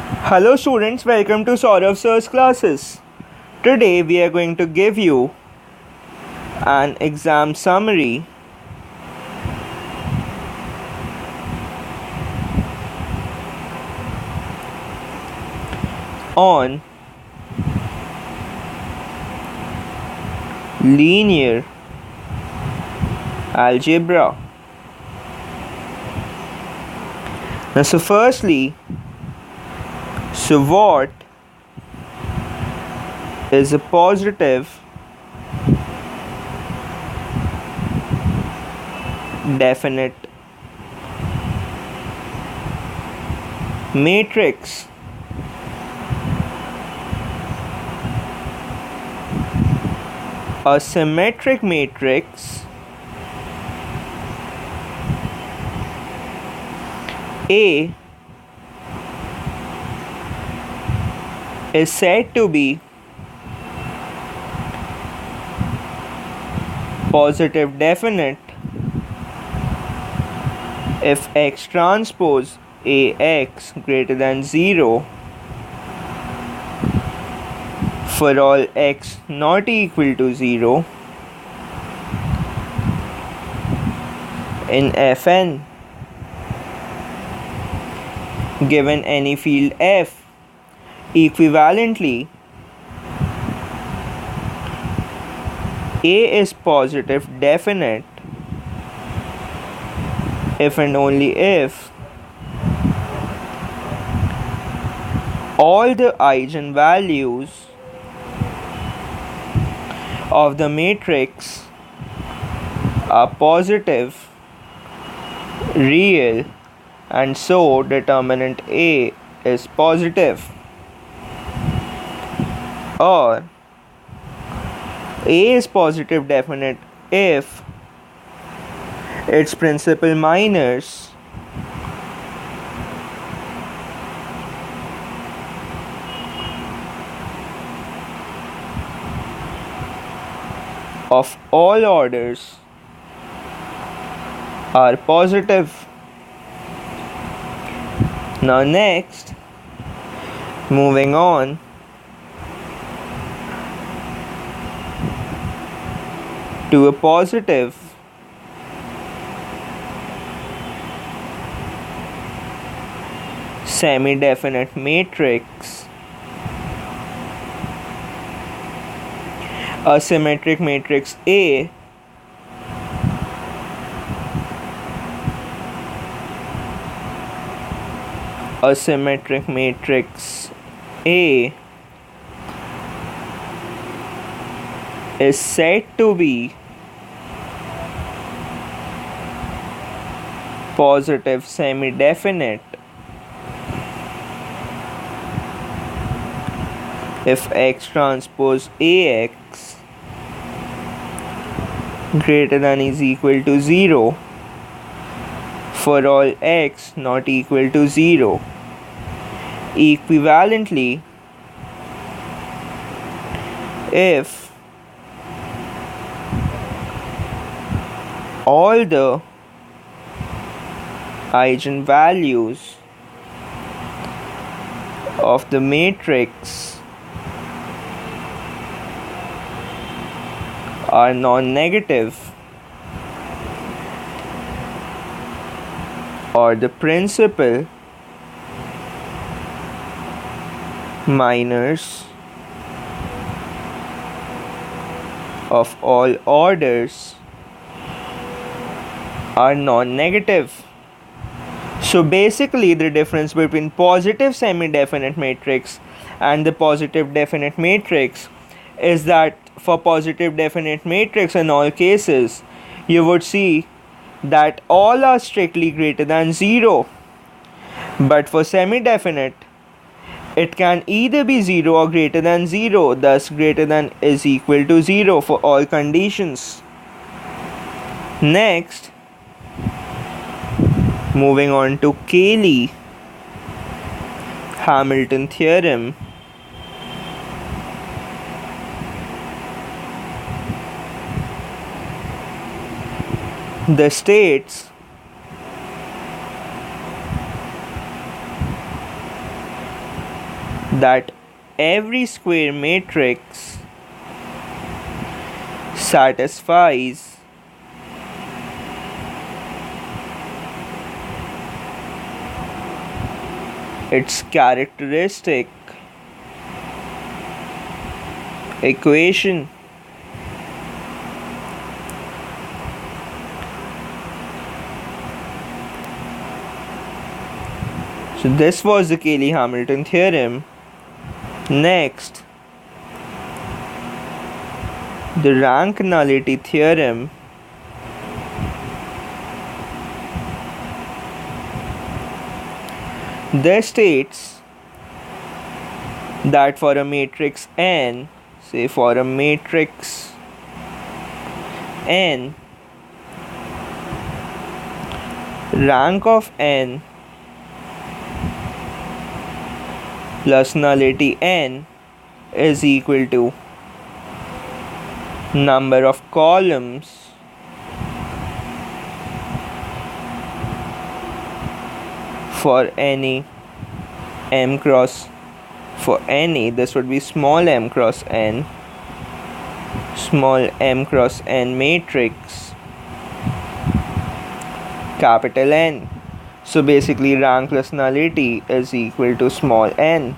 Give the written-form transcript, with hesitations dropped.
Hello students, welcome to Saurav Sir's classes. Today we are going to give you an exam summary on linear algebra. So firstly, what is a positive definite matrix? A symmetric matrix A is said to be positive definite if X transpose AX greater than 0 for all X not equal to 0 in Fn given any field F. Equivalently, A is positive definite if and only if all the eigenvalues of the matrix are positive, real, and so determinant A is positive. Or A is positive definite if its principal minors of all orders are positive. Now next, moving on, to a positive semi-definite matrix, a symmetric matrix A is said to be positive semi-definite if X transpose AX greater than is equal to 0 for all X not equal to 0. Equivalently, if all the eigenvalues of the matrix are non-negative, or the principal minors of all orders are non-negative. So basically the difference between positive semi-definite matrix and the positive definite matrix is that for positive definite matrix in all cases you would see that all are strictly greater than 0, but for semi-definite it can either be 0 or greater than 0, thus greater than is equal to 0 for all conditions. Next, moving on to Cayley-Hamilton theorem. The states that every square matrix satisfies its characteristic equation. So this was the Cayley-Hamilton theorem. Next, the rank nullity theorem. This states that for a matrix n, say for a matrix n, rank of n plus nullity n is equal to number of columns for any m cross, for any, this would be small m cross n, small m cross n matrix, capital N. So basically rank plus nullity is equal to small n.